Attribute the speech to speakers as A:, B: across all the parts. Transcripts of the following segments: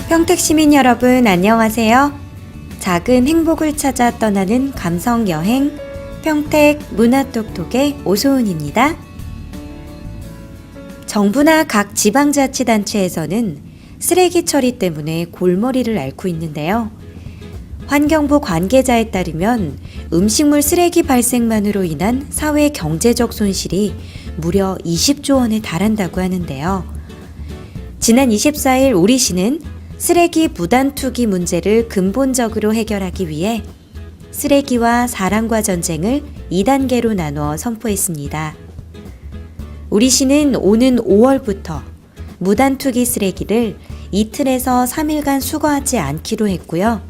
A: 평택 시민 여러분 안녕하세요. 작은 행복을 찾아 떠나는 감성 여행 평택 문화톡톡의 오소은입니다. 정부나 각 지방자치단체에서는 쓰레기 처리 때문에 골머리를 앓고 있는데요. 환경부 관계자에 따르면 음식물 쓰레기 발생만으로 인한 사회 경제적 손실이 무려 20조 원에 달한다고 하는데요. 지난 24일 우리시는 쓰레기 무단 투기 문제를 근본적으로 해결하기 위해 쓰레기와 사랑과 전쟁을 2단계로 나누어 선포했습니다. 우리시는 오는 5월부터 무단 투기 쓰레기를 이틀에서 3일간 수거하지 않기로 했고요.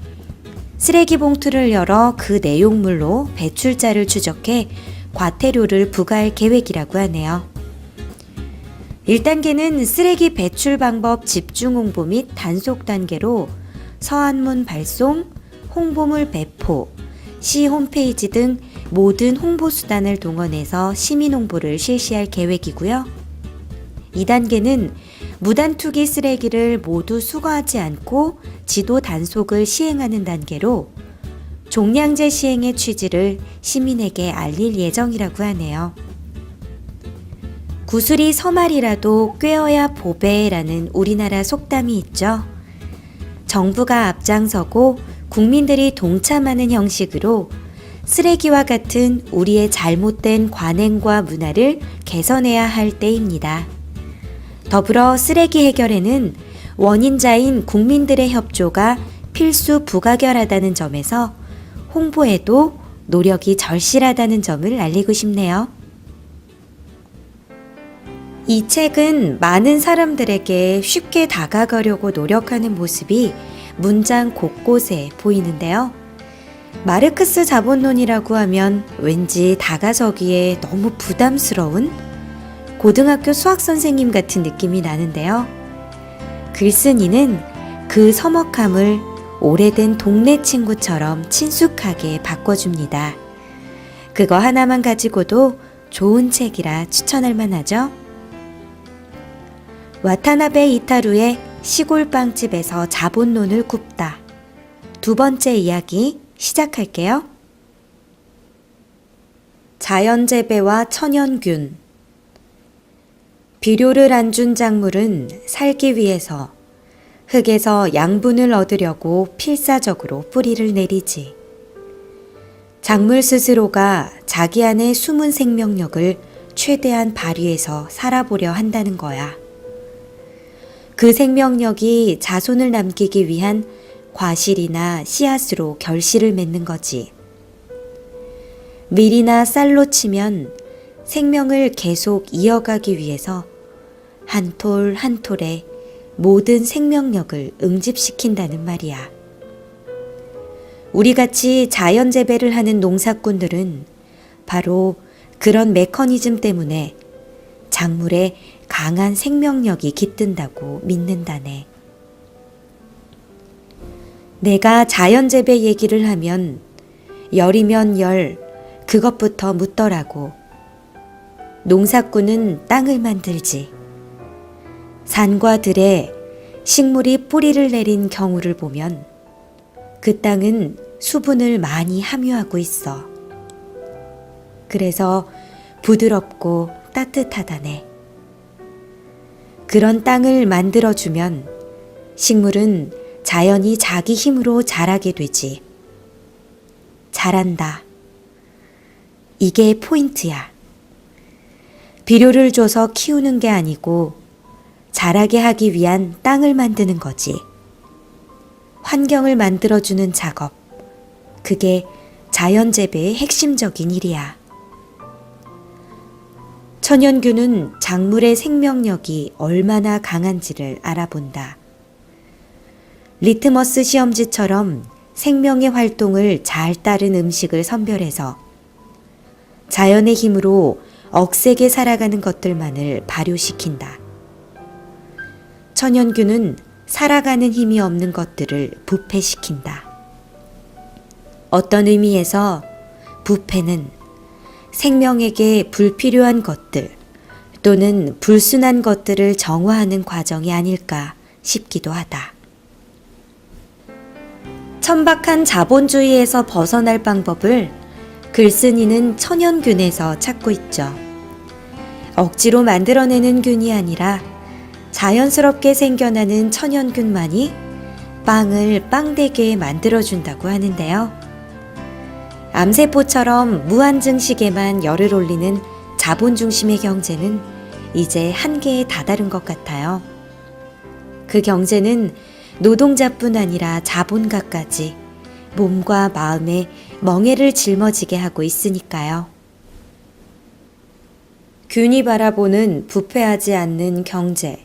A: 쓰레기 봉투를 열어 그 내용물로 배출자를 추적해 과태료를 부과할 계획이라고 하네요. 1단계는 쓰레기 배출 방법 집중 홍보 및 단속 단계로 서한문 발송, 홍보물 배포, 시 홈페이지 등 모든 홍보 수단을 동원해서 시민 홍보를 실시할 계획이고요. 2단계는 무단 투기 쓰레기를 모두 수거하지 않고 지도 단속을 시행하는 단계로 종량제 시행의 취지를 시민에게 알릴 예정이라고 하네요. 구슬이 서말이라도 꿰어야 보배라는 우리나라 속담이 있죠. 정부가 앞장서고 국민들이 동참하는 형식으로 쓰레기와 같은 우리의 잘못된 관행과 문화를 개선해야 할 때입니다. 더불어 쓰레기 해결에는 원인자인 국민들의 협조가 필수 부가결하다는 점에서 홍보에도 노력이 절실하다는 점을 알리고 싶네요. 이 책은 많은 사람들에게 쉽게 다가가려고 노력하는 모습이 문장 곳곳에 보이는데요. 마르크스 자본론이라고 하면 왠지 다가서기에 너무 부담스러운 고등학교 수학 선생님 같은 느낌이 나는데요. 글쓴이는 그 서먹함을 오래된 동네 친구처럼 친숙하게 바꿔줍니다. 그거 하나만 가지고도 좋은 책이라 추천할 만하죠. 와타나베 이타루의 시골 빵집에서 자본론을 굽다. 두 번째 이야기 시작할게요. 자연재배와 천연균. 비료를 안 준 작물은 살기 위해서 흙에서 양분을 얻으려고 필사적으로 뿌리를 내리지. 작물 스스로가 자기 안의 숨은 생명력을 최대한 발휘해서 살아보려 한다는 거야. 그 생명력이 자손을 남기기 위한 과실이나 씨앗으로 결실을 맺는 거지. 밀이나 쌀로 치면 생명을 계속 이어가기 위해서 한 톨 한 톨에 모든 생명력을 응집시킨다는 말이야. 우리같이 자연재배를 하는 농사꾼들은 바로 그런 메커니즘 때문에 작물에 강한 생명력이 깃든다고 믿는다네. 내가 자연재배 얘기를 하면 열이면 열, 그것부터 묻더라고. 농사꾼은 땅을 만들지. 산과 들에 식물이 뿌리를 내린 경우를 보면 그 땅은 수분을 많이 함유하고 있어. 그래서 부드럽고 따뜻하다네. 그런 땅을 만들어주면 식물은 자연히 자기 힘으로 자라게 되지. 자란다. 이게 포인트야. 비료를 줘서 키우는 게 아니고 자라게 하기 위한 땅을 만드는 거지. 환경을 만들어주는 작업. 그게 자연재배의 핵심적인 일이야. 천연균은 작물의 생명력이 얼마나 강한지를 알아본다. 리트머스 시험지처럼 생명의 활동을 잘 따른 음식을 선별해서 자연의 힘으로 억세게 살아가는 것들만을 발효시킨다. 천연균은 살아가는 힘이 없는 것들을 부패시킨다. 어떤 의미에서 부패는 생명에게 불필요한 것들 또는 불순한 것들을 정화하는 과정이 아닐까 싶기도 하다. 천박한 자본주의에서 벗어날 방법을 글쓴이는 천연균에서 찾고 있죠. 억지로 만들어내는 균이 아니라 자연스럽게 생겨나는 천연균만이 빵을 빵되게 만들어준다고 하는데요. 암세포처럼 무한증식에만 열을 올리는 자본중심의 경제는 이제 한계에 다다른 것 같아요. 그 경제는 노동자뿐 아니라 자본가까지 몸과 마음에 멍해를 짊어지게 하고 있으니까요. 균이 바라보는 부패하지 않는 경제.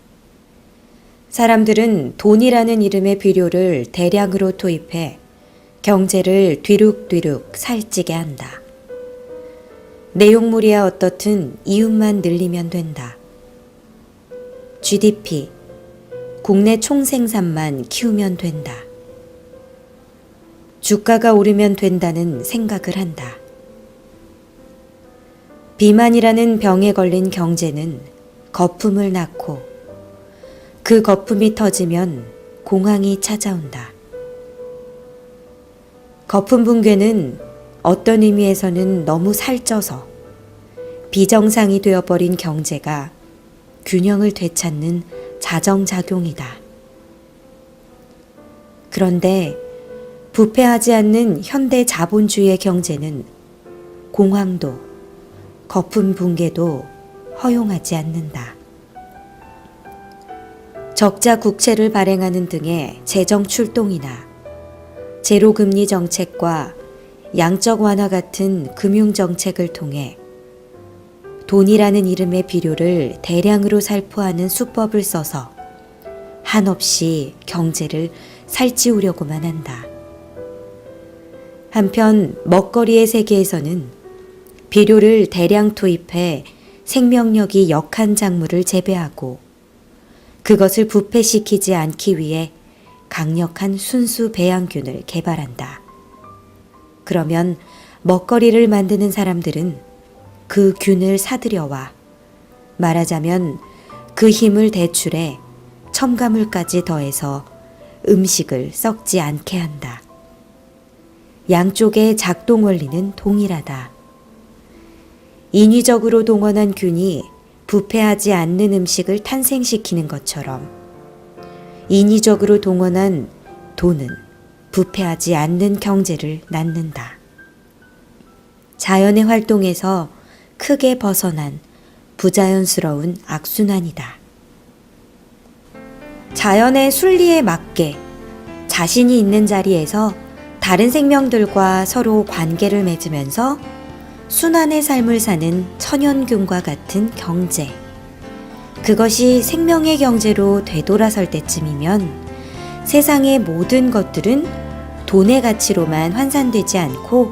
A: 사람들은 돈이라는 이름의 비료를 대량으로 투입해 경제를 뒤룩뒤룩 살찌게 한다. 내용물이야 어떻든 이윤만 늘리면 된다. GDP, 국내 총생산만 키우면 된다. 주가가 오르면 된다는 생각을 한다. 비만이라는 병에 걸린 경제는 거품을 낳고 그 거품이 터지면 공황이 찾아온다. 거품 붕괴는 어떤 의미에서는 너무 살쪄서 비정상이 되어버린 경제가 균형을 되찾는 자정작용이다. 그런데 부패하지 않는 현대 자본주의의 경제는 공황도 거품 붕괴도 허용하지 않는다. 적자 국채를 발행하는 등의 재정 출동이나 제로금리 정책과 양적 완화 같은 금융 정책을 통해 돈이라는 이름의 비료를 대량으로 살포하는 수법을 써서 한없이 경제를 살찌우려고만 한다. 한편 먹거리의 세계에서는 비료를 대량 투입해 생명력이 역한 작물을 재배하고 그것을 부패시키지 않기 위해 강력한 순수 배양균을 개발한다. 그러면 먹거리를 만드는 사람들은 그 균을 사들여와 말하자면 그 힘을 대출해 첨가물까지 더해서 음식을 썩지 않게 한다. 양쪽의 작동 원리는 동일하다. 인위적으로 동원한 균이 부패하지 않는 음식을 탄생시키는 것처럼 인위적으로 동원한 돈은 부패하지 않는 경제를 낳는다. 자연의 활동에서 크게 벗어난 부자연스러운 악순환이다. 자연의 순리에 맞게 자신이 있는 자리에서 다른 생명들과 서로 관계를 맺으면서 순환의 삶을 사는 천연균과 같은 경제. 그것이 생명의 경제로 되돌아설 때쯤이면 세상의 모든 것들은 돈의 가치로만 환산되지 않고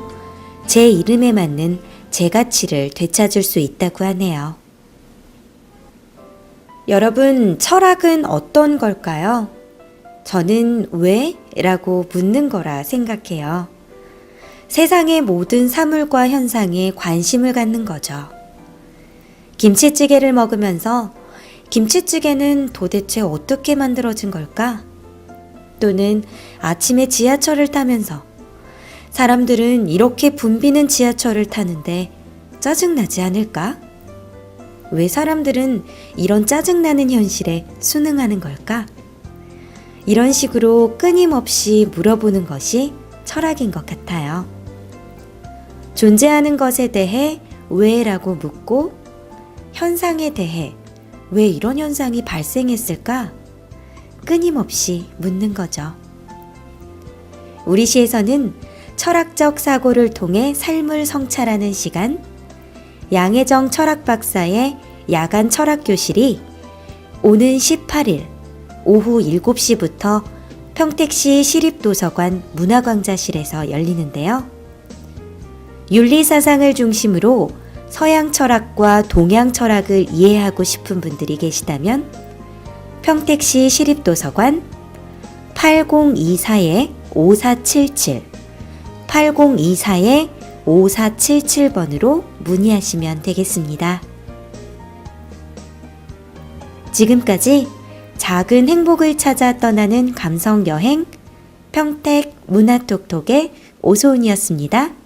A: 제 이름에 맞는 제 가치를 되찾을 수 있다고 하네요. 여러분, 철학은 어떤 걸까요? 저는 왜? 라고 묻는 거라 생각해요. 세상의 모든 사물과 현상에 관심을 갖는 거죠. 김치찌개를 먹으면서 김치찌개는 도대체 어떻게 만들어진 걸까? 또는 아침에 지하철을 타면서 사람들은 이렇게 붐비는 지하철을 타는데 짜증나지 않을까? 왜 사람들은 이런 짜증나는 현실에 순응하는 걸까? 이런 식으로 끊임없이 물어보는 것이 철학인 것 같아요. 존재하는 것에 대해 왜라고 묻고 현상에 대해 왜 이런 현상이 발생했을까? 끊임없이 묻는 거죠. 우리 시에서는 철학적 사고를 통해 삶을 성찰하는 시간, 양혜정 철학박사의 야간 철학교실이 오는 18일 오후 7시부터 평택시 시립도서관 문화광자실에서 열리는데요. 윤리사상을 중심으로 서양 철학과 동양 철학을 이해하고 싶은 분들이 계시다면 평택시 시립도서관 8024-5477 8024-5477번으로 문의하시면 되겠습니다. 지금까지 작은 행복을 찾아 떠나는 감성여행 평택 문화톡톡의 오소은이었습니다.